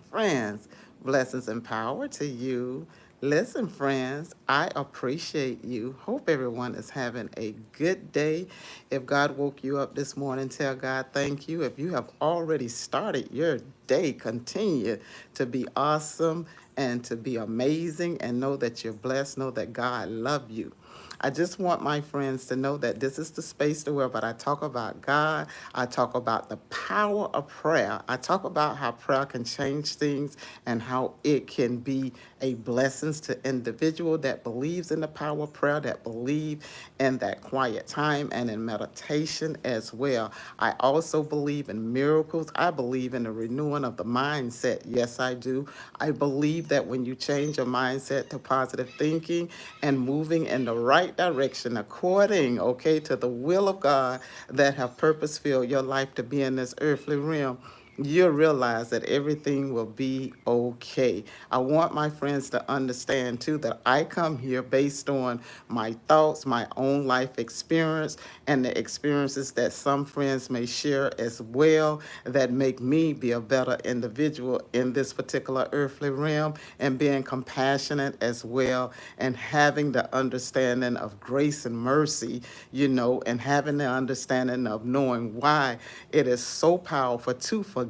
friends. Blessings and power to you. Listen, friends, I appreciate you. Hope everyone is having a good day. If God woke you up this morning, tell God thank you. If you have already started your day, continue to be awesome and to be amazing and know that you're blessed. Know that God loves you. I just want my friends to know that this is the space to where, but I talk about God. I talk about the power of prayer. I talk about how prayer can change things and how it can be a blessing to individual that believes in the power of prayer, that believe in that quiet time and in meditation as well. I also believe in miracles. I believe in the renewing of the mindset. Yes, I do. I believe that when you change your mindset to positive thinking and moving in the right direction according, okay, to the will of God that have purpose filled your life to be in this earthly realm, you'll realize that everything will be okay. I want my friends to understand too that I come here based on my thoughts, my own life experience, and the experiences that some friends may share as well that make me be a better individual in this particular earthly realm, and being compassionate as well, and having the understanding of grace and mercy, and having the understanding of knowing why it is so powerful to forgive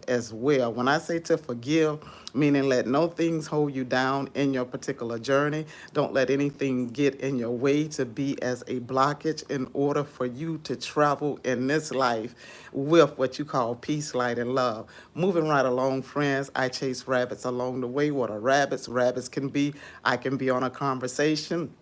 as well. When I say to forgive, meaning let no things hold you down in your particular journey. Don't let anything get in your way to be as a blockage in order for you to travel in this life with what you call peace, light, and love. Moving right along, friends, I chase rabbits along the way. What are rabbits? Rabbits can be, I can be on a conversation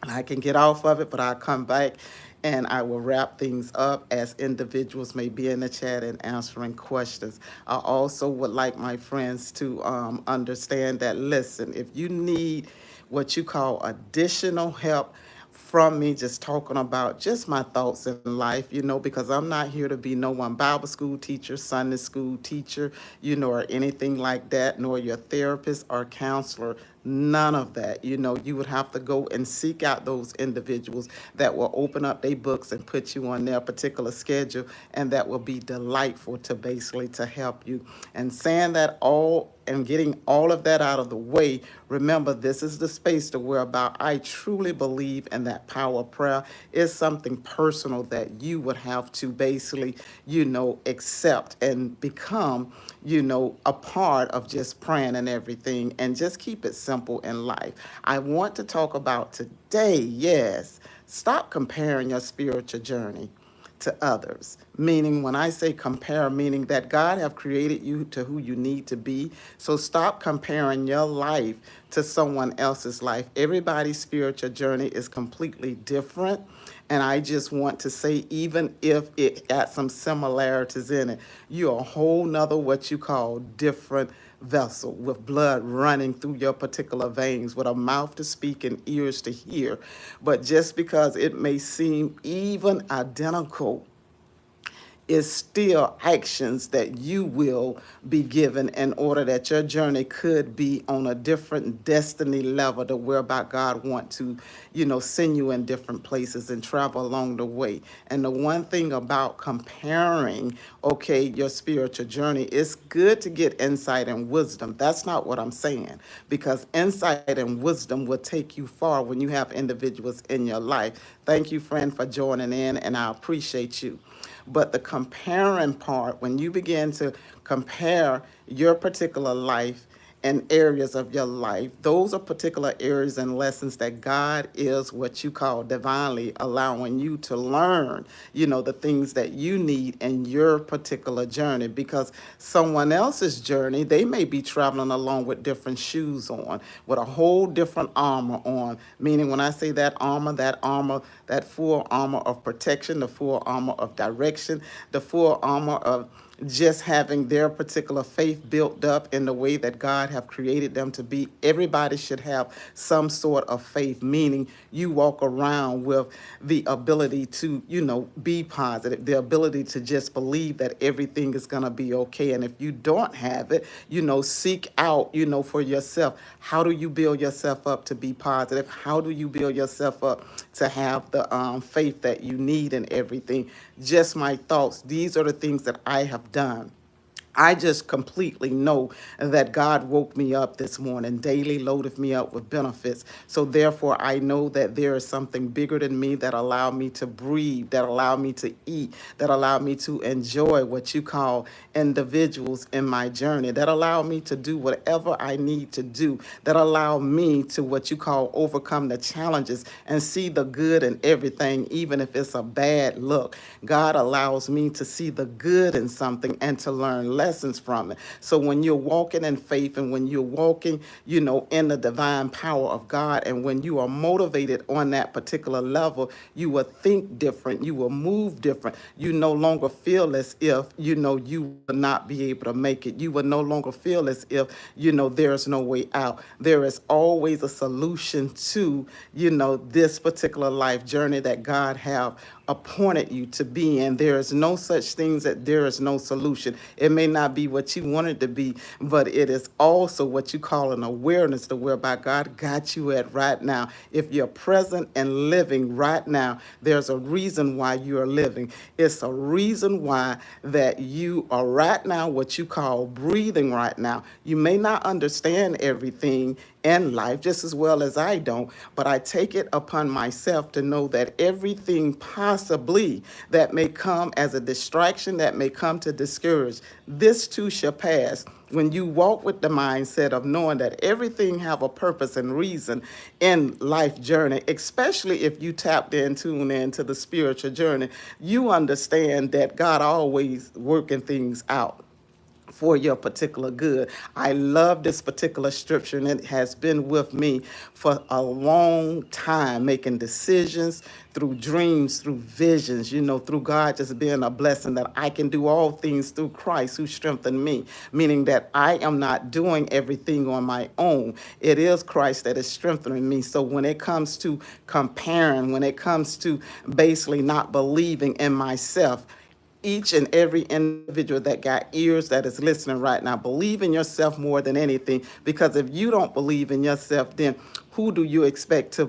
and I can get off of it, but I'll come back and I will wrap things up as individuals may be in the chat and answering questions. I also would like my friends to understand that, listen, if you need what you call additional help from me just talking about just my thoughts in life, because I'm not here to be no one Bible school teacher, Sunday school teacher, or anything like that, nor your therapist or counselor. None of that. You would have to go and seek out those individuals that will open up their books and put you on their particular schedule, and that will be delightful to basically to help you. And saying that all and getting all of that out of the way, remember this is the space to where about I truly believe in that power of prayer is something personal that you would have to basically, accept and become, a part of just praying and everything, and just keep it simple in life. I want to talk about today, yes, stop comparing your spiritual journey to others. Meaning, when I say compare, meaning that God have created you to who you need to be. So stop comparing your life to someone else's life. Everybody's spiritual journey is completely different. And I just want to say, even if it got some similarities in it, you're a whole nother what you call different vessel with blood running through your particular veins, with a mouth to speak and ears to hear. But just because it may seem even identical, is still actions that you will be given in order that your journey could be on a different destiny level to whereby God want to, send you in different places and travel along the way. And the one thing about comparing, okay, your spiritual journey, it's good to get insight and wisdom. That's not what I'm saying, because insight and wisdom will take you far when you have individuals in your life. Thank you, friend, for joining in, and I appreciate you. But the comparing part, when you begin to compare your particular life and areas of your life, those are particular areas and lessons that God is what you call divinely allowing you to learn, the things that you need in your particular journey. Because someone else's journey, they may be traveling along with different shoes on, with a whole different armor on. Meaning, when I say that full armor of protection, the full armor of direction, the full armor of just having their particular faith built up in the way that God have created them to be. Everybody should have some sort of faith, meaning you walk around with the ability to, be positive, the ability to just believe that everything is going to be okay. And if you don't have it, seek out, for yourself. How do you build yourself up to be positive? How do you build yourself up to have the faith that you need in everything? Just my thoughts. These are the things that I have done I just completely know that God woke me up this morning, daily loaded me up with benefits. So therefore, I know that there is something bigger than me that allowed me to breathe, that allowed me to eat, that allowed me to enjoy what you call individuals in my journey, that allowed me to do whatever I need to do, that allowed me to what you call overcome the challenges and see the good in everything, even if it's a bad look. God allows me to see the good in something and to learn lessons from it. So when you're walking in faith and when you're walking, in the divine power of God, and when you are motivated on that particular level, you will think different, you will move different. You no longer feel as if, you will not be able to make it. You will no longer feel as if, there's no way out. There is always a solution to, this particular life journey that God have appointed you to be in. There is no such things that there is no solution. It may not be what you want it to be, but it is also what you call an awareness to whereby God got you at right now. If you're present and living right now, there's a reason why you are living. It's a reason why that you are right now what you call breathing right now. You may not understand everything in life just as well as I don't, but I take it upon myself to know that everything possibly that may come as a distraction, that may come to discourage, this too shall pass. When you walk with the mindset of knowing that everything have a purpose and reason in life journey, especially if you tapped in, tune in to the spiritual journey, you understand that God always working things out for your particular good. I love this particular scripture, and it has been with me for a long time, making decisions through dreams, through visions, through God just being a blessing, that I can do all things through Christ who strengthened me, meaning that I am not doing everything on my own. It is Christ that is strengthening me. So when it comes to comparing, when it comes to basically not believing in myself, each and every individual that got ears that is listening right now, believe in yourself more than anything, because if you don't believe in yourself, then who do you expect to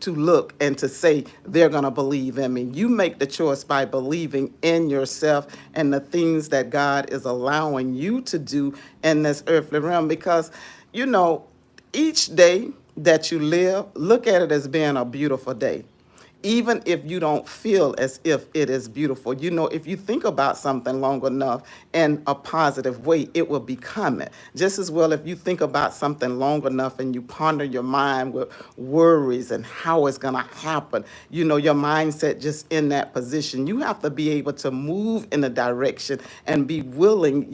look and to say they're going to believe in me? You make the choice by believing in yourself and the things that God is allowing you to do in this earthly realm, because each day that you live, look at it as being a beautiful day, even if you don't feel as if it is beautiful. If you think about something long enough in a positive way, it will become it. Just as well, if you think about something long enough and you ponder your mind with worries and how it's going to happen, your mindset just in that position. You have to be able to move in a direction and be willing,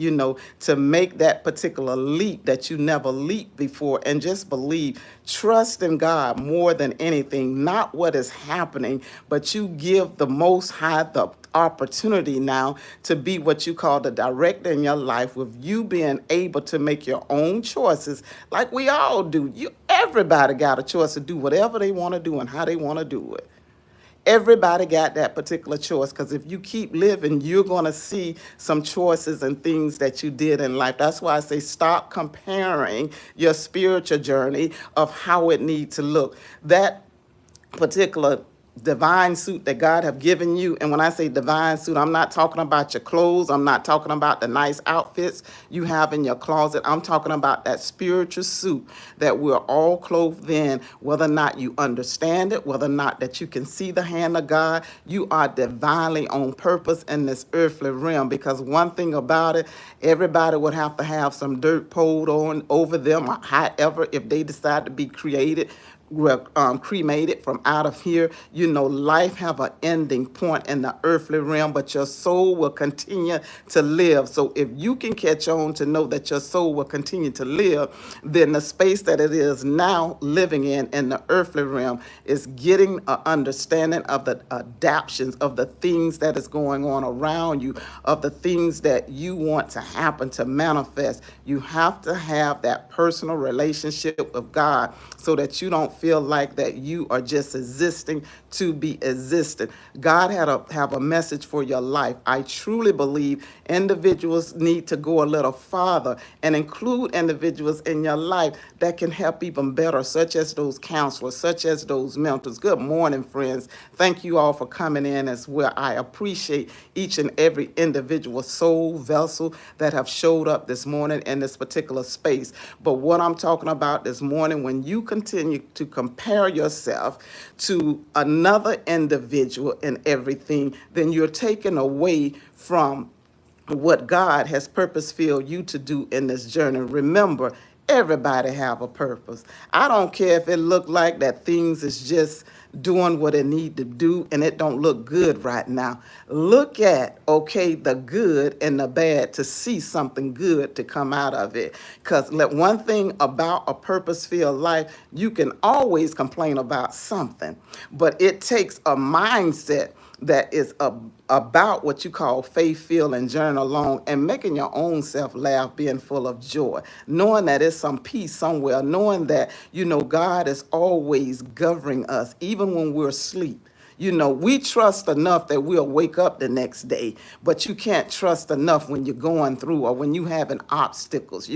to make that particular leap that you never leaped before, and just believe. Trust in God more than anything, not what is happening, but you give the Most High the opportunity now to be what you call the director in your life, with you being able to make your own choices like we all do. Everybody got a choice to do whatever they want to do and how they want to do it. Everybody got that particular choice, because if you keep living, you're going to see some choices and things that you did in life. That's why I say stop comparing your spiritual journey of how it needs to look. That particular divine suit that God have given you. And when I say divine suit, I'm not talking about your clothes. I'm not talking about the nice outfits you have in your closet. I'm talking about that spiritual suit that we're all clothed in, whether or not you understand it, whether or not that you can see the hand of God. You are divinely on purpose in this earthly realm, because one thing about it, everybody would have to have some dirt poured on over them, or however, if they decide to be cremated from out of here. Life have an ending point in the earthly realm, but your soul will continue to live. So if you can catch on to know that your soul will continue to live, then the space that it is now living in the earthly realm, is getting an understanding of the adaptions of the things that is going on around you, of the things that you want to happen, to manifest. You have to have that personal relationship with God, so that you don't feel like that you are just existing to be existed. God have a message for your life. I truly believe individuals need to go a little farther and include individuals in your life that can help even better, such as those counselors, such as those mentors. Good morning, friends. Thank you all for coming in as well. I appreciate each and every individual soul vessel that have showed up this morning in this particular space. But what I'm talking about this morning, when you continue to compare yourself to another individual in everything, then you're taken away from what God has purpose filled you to do in this journey. Remember, everybody have a purpose. I don't care if it look like that things is just doing what it need to do and it don't look good right now. Look at, okay, the good and the bad to see something good to come out of it. Because one thing about a purpose-filled life, you can always complain about something, but it takes a mindset that is about what you call faith, feel, and journey along, and making your own self laugh, being full of joy, knowing that there's some peace somewhere, knowing that, God is always governing us, even when we're asleep. We trust enough that we'll wake up the next day, but you can't trust enough when you're going through or when you having obstacles.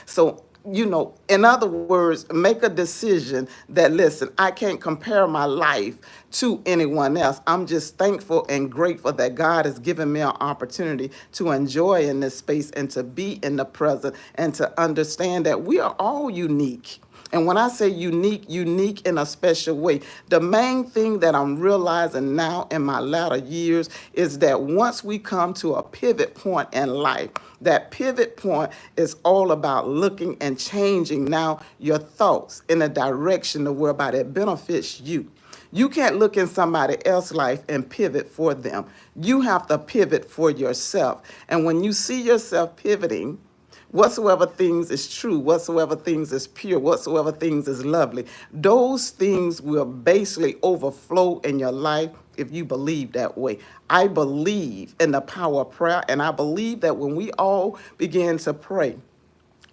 So in other words, make a decision that, listen, I can't compare my life to anyone else. I'm just thankful and grateful that God has given me an opportunity to enjoy in this space and to be in the present and to understand that we are all unique. And when I say unique, unique in a special way, the main thing that I'm realizing now in my latter years is that once we come to a pivot point in life, that pivot point is all about looking and changing now your thoughts in a direction to whereby it benefits you. You can't look in somebody else's life and pivot for them. You have to pivot for yourself. And when you see yourself pivoting, whatsoever things is true, whatsoever things is pure, whatsoever things is lovely, those things will basically overflow in your life if you believe that way. I believe in the power of prayer, and I believe that when we all begin to pray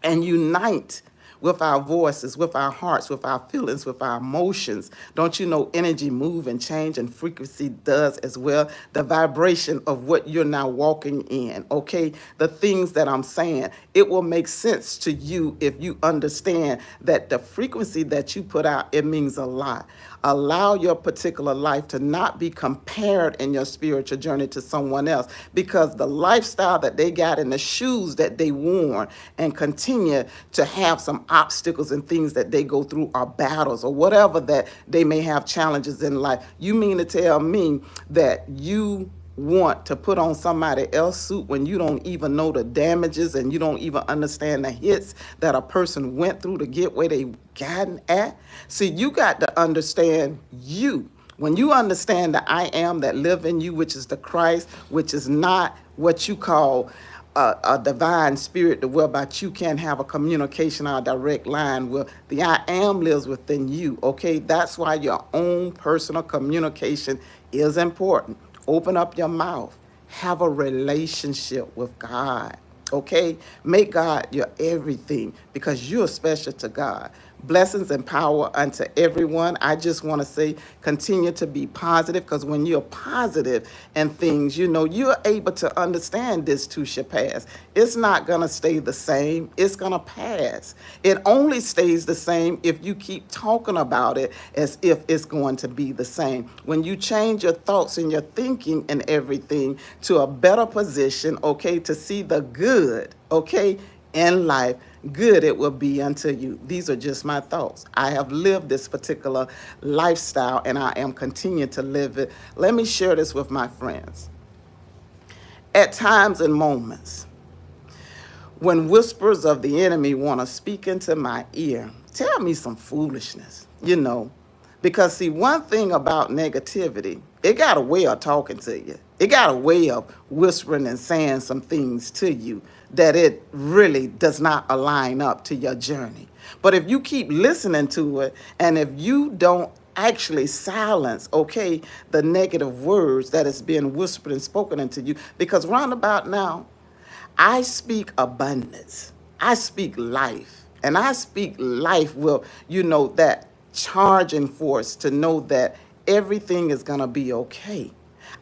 and unite with our voices, with our hearts, with our feelings, with our emotions. Don't you know energy move and change and frequency does as well? The vibration of what you're now walking in, okay? The things that I'm saying, it will make sense to you if you understand that the frequency that you put out, it means a lot. Allow your particular life to not be compared in your spiritual journey to someone else, because the lifestyle that they got and the shoes that they wore and continue to have some obstacles and things that they go through or battles or whatever that they may have challenges in life. You mean to tell me that you want to put on somebody else's suit when you don't even know the damages and you don't even understand the hits that a person went through to get where they gotten at? See, you got to understand you. When you understand the I am that live in you, which is the Christ, which is not what you call a divine spirit, to whereby you can have a communication or a direct line where the I am lives within you, okay? That's why your own personal communication is important. Open up your mouth. Have a relationship with God, okay? Make God your everything, because you're special to God. Blessings and power unto everyone. I just want to say, continue to be positive, because when you're positive and things, you're able to understand this too shall pass. It's not going to stay the same. It's going to pass. It only stays the same if you keep talking about it as if it's going to be the same. When you change your thoughts and your thinking and everything to a better position, okay, to see the good, okay, in life, good it will be unto you. These are just my thoughts. I have lived this particular lifestyle and I am continuing to live it. Let me share this with my friends. At times and moments, when whispers of the enemy want to speak into my ear, tell me some foolishness, Because see, one thing about negativity, it got a way of talking to you. It got a way of whispering and saying some things to you that it really does not align up to your journey. But if you keep listening to it, and if you don't actually silence, okay, the negative words that is being whispered and spoken into you, because round about now, I speak abundance. I speak life. And I speak life will, that charging force to know that everything is going to be okay.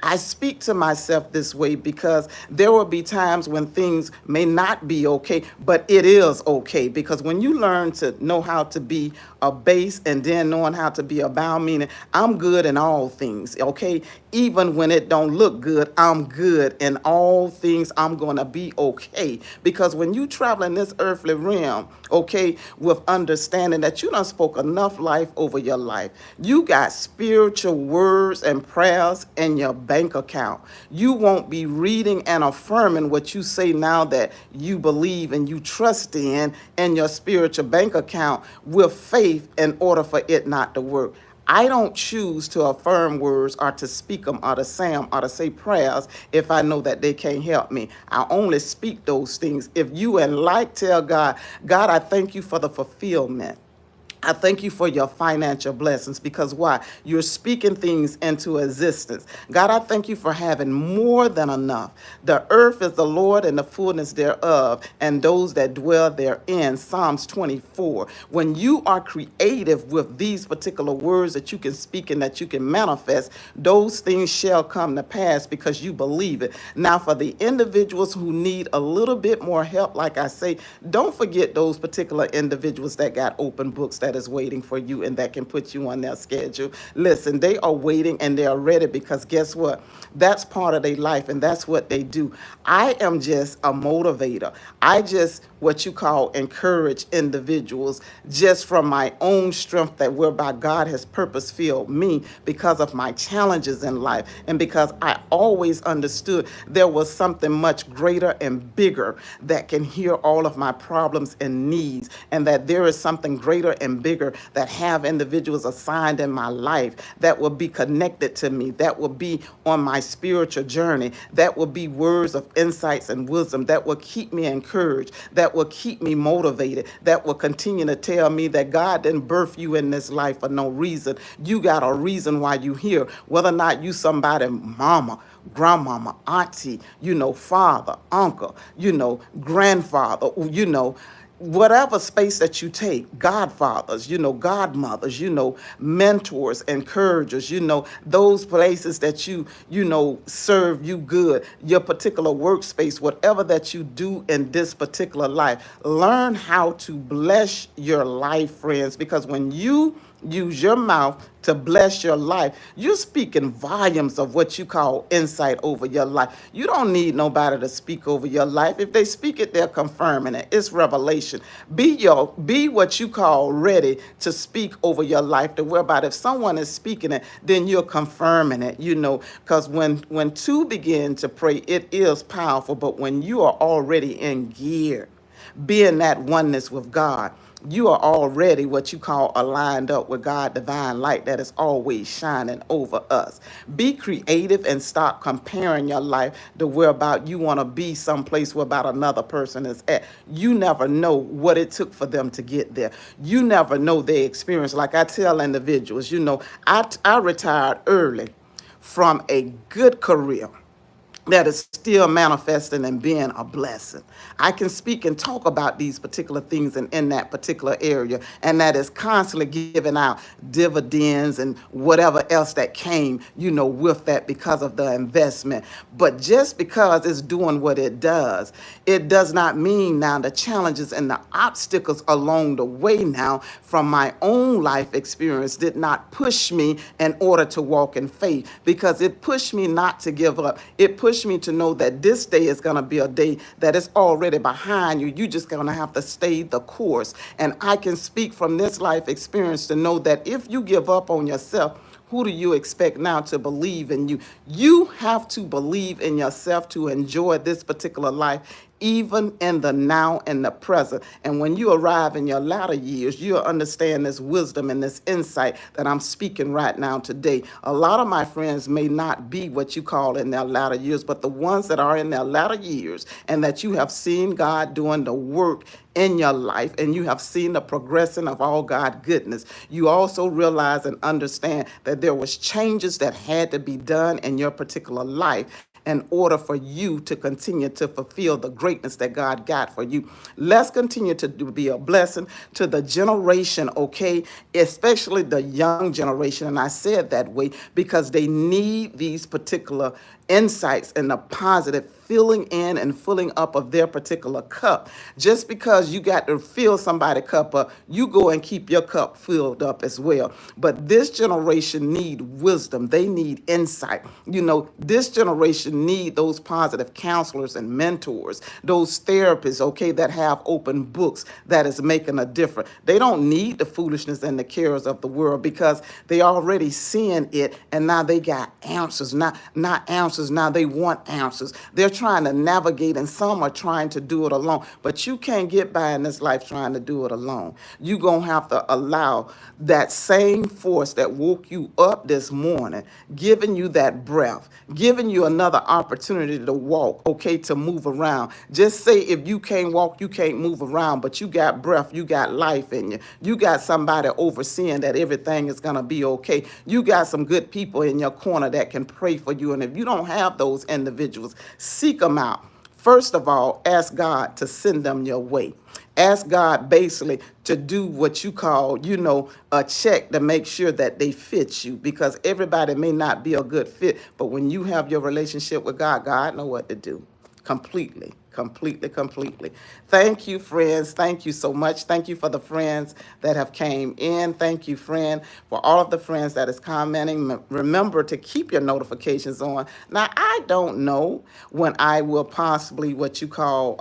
I speak to myself this way because there will be times when things may not be okay, but it is okay. Because when you learn to know how to be a base and then knowing how to be a bow, meaning I'm good in all things, okay? Even when it don't look good, I'm good in all things. I'm going to be okay. Because when you travel in this earthly realm, okay, with understanding that you done spoke enough life over your life. You got spiritual words and prayers in your bank account. You won't be reading and affirming what you say now that you believe and you trust in your spiritual bank account with faith in order for it not to work. I don't choose to affirm words or to speak them or to say them or to say prayers if I know that they can't help me. I only speak those things if you and like tell God, God, I thank you for the fulfillment. I thank you for your financial blessings because why? You're speaking things into existence. God, I thank you for having more than enough. The earth is the Lord and the fullness thereof, and those that dwell therein. Psalms 24. When you are creative with these particular words that you can speak and that you can manifest, those things shall come to pass because you believe it. Now, for the individuals who need a little bit more help, like I say, don't forget those particular individuals that got open books that is waiting for you and that can put you on their schedule. Listen, they are waiting and they are ready because guess what? That's part of their life and that's what they do. I am just a motivator. I just what you call encourage individuals just from my own strength that whereby God has purpose filled me because of my challenges in life and because I always understood there was something much greater and bigger that can hear all of my problems and needs and that there is something greater and bigger that have individuals assigned in my life that will be connected to me, that will be on my spiritual journey, that will be words of insights and wisdom that will keep me encouraged, that will keep me motivated, that will continue to tell me that God didn't birth you in this life for no reason. You got a reason why you here, whether or not you somebody mama, grandmama, auntie, father, uncle, grandfather, whatever space that you take, godfathers, godmothers, mentors, encouragers, those places that serve you good, your particular workspace, whatever that you do in this particular life, learn how to bless your life, friends, because when you use your mouth to bless your life, you're speaking volumes of what you call insight over your life. You don't need nobody to speak over your life. If they speak it, they're confirming it. It's revelation. Be what you call ready to speak over your life to whereby if someone is speaking it, then you're confirming it, because when two begin to pray, it is powerful. But when you are already in gear, being that oneness with God, you are already what you call aligned up with God divine light that is always shining over us. Be creative and stop comparing your life to where about you want to be someplace where about another person is at. You never know what it took for them to get there. You never know their experience. Like I tell individuals, I retired early from a good career that is still manifesting and being a blessing. I can speak and talk about these particular things in that particular area, and that is constantly giving out dividends and whatever else that came, with that because of the investment. But just because it's doing what it does not mean now the challenges and the obstacles along the way now from my own life experience did not push me in order to walk in faith, because it pushed me not to give up. It pushed me to know that this day is going to be a day that is already behind you. You just going to have to stay the course. And I can speak from this life experience to know that if you give up on yourself, who do you expect now to believe in you? You have to believe in yourself to enjoy this particular life, even in the now and the present. And when you arrive in your latter years, you'll understand this wisdom and this insight that I'm speaking right now today. A lot of my friends may not be what you call in their latter years, but the ones that are in their latter years and that you have seen God doing the work in your life and you have seen the progression of all God goodness, you also realize and understand that there was changes that had to be done in your particular life. in order for you to continue to fulfill the greatness that God got for you. Let's continue to be a blessing to the generation, okay? Especially the young generation. And I said that way because they need these particular insights and the positive filling in and filling up of their particular cup. Just because you got to fill somebody's cup up, you go and keep your cup filled up as well. But this generation need wisdom. They need insight. This generation need those positive counselors and mentors, those therapists, okay, that have open books that is making a difference. They don't need the foolishness and the cares of the world because they already seeing it, and now they got answers. Not answers, now they want answers. They're trying to navigate, and some are trying to do it alone. But you can't get by in this life trying to do it alone. You're going to have to allow that same force that woke you up this morning, giving you that breath, giving you another opportunity to walk, okay, to move around. Just say if you can't walk, you can't move around, but you got breath, you got life in you. You got somebody overseeing that everything is going to be okay. You got some good people in your corner that can pray for you. And if you don't have those individuals, seek them out. First of all, ask God to send them your way. Ask God basically to do what you call, a check to make sure that they fit you, because everybody may not be a good fit. But when you have your relationship with God, God know what to do completely. Completely. Thank you, friends. Thank you so much. Thank you for the friends that have came in. Thank you, friend, for all of the friends that is commenting. Remember to keep your notifications on. Now, I don't know when I will possibly what you call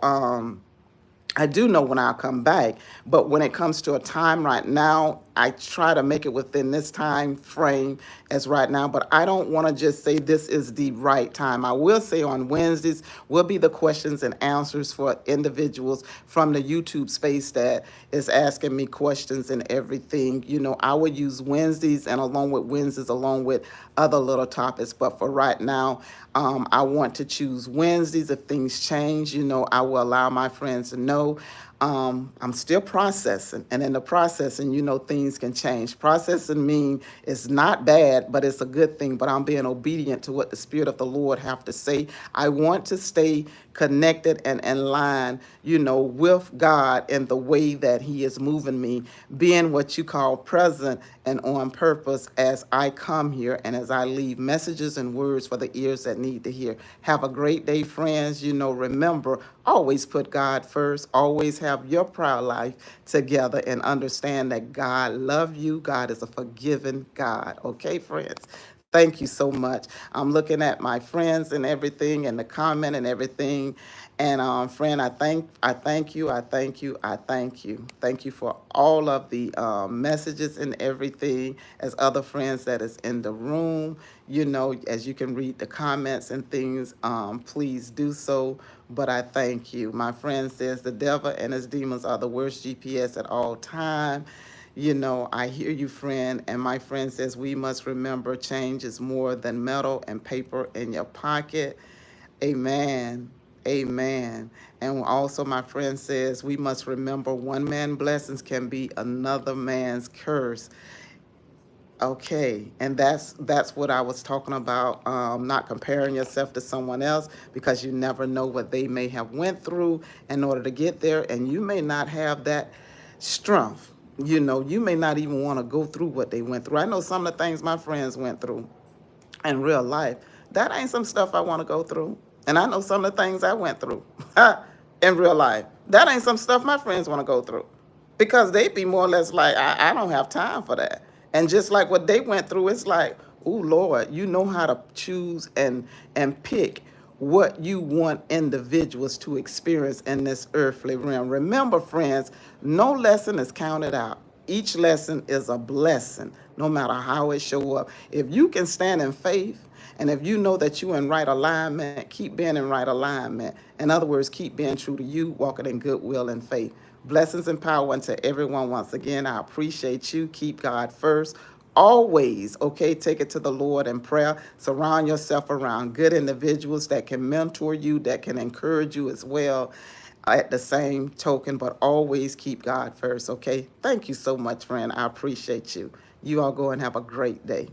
I do know when I'll come back, but when it comes to a time right now, I try to make it within this time frame as right now, but I don't want to just say this is the right time. I will say on Wednesdays will be the questions and answers for individuals from the YouTube space that is asking me questions and everything. I would use Wednesdays and along with Wednesdays, along with other little topics, but for right now, I want to choose Wednesdays. If things change, I will allow my friends to know. I'm still processing, and in the processing, things can change. Processing mean it's not bad, but it's a good thing. But I'm being obedient to what the Spirit of the Lord have to say. I want to stay connected and in line, with God in the way that He is moving me, being what you call present and on purpose as I come here and as I leave messages and words for the ears that need to hear. Have a great day, friends. Remember, always put God first. Always have your prayer life together and understand that God loves you. God is a forgiving God. Okay, friends? Thank you so much. I'm looking at my friends and everything and the comment and everything. And friend, I thank you. Thank you for all of the messages and everything. As other friends that is in the room, as you can read the comments and things, please do so. But I thank you. My friend says the devil and his demons are the worst GPS at all time. I hear you, friend. And my friend says we must remember change is more than metal and paper in your pocket. Amen. Amen. And also my friend says we must remember one man's blessings can be another man's curse. Okay, and that's what I was talking about. Not comparing yourself to someone else, because you never know what they may have went through in order to get there, and you may not have that strength. You may not even want to go through what they went through. I know some of the things my friends went through in real life. That ain't some stuff I want to go through. And I know some of the things I went through in real life. That ain't some stuff my friends want to go through, because they be more or less like, I don't have time for that. And just like what they went through, it's like, oh, Lord, you know how to choose and pick what you want individuals to experience in this earthly realm. Remember, friends, no lesson is counted out. Each lesson is a blessing, no matter how it show up. If you can stand in faith, and if you know that you're in right alignment, keep being in right alignment. In other words, keep being true to you, walking in goodwill and faith. Blessings and power unto everyone. Once again, I appreciate you. Keep God first. Always, okay, take it to the Lord in prayer. Surround yourself around good individuals that can mentor you, that can encourage you as well at the same token, but always keep God first, okay? Thank you so much, friend. I appreciate you. You all go and have a great day.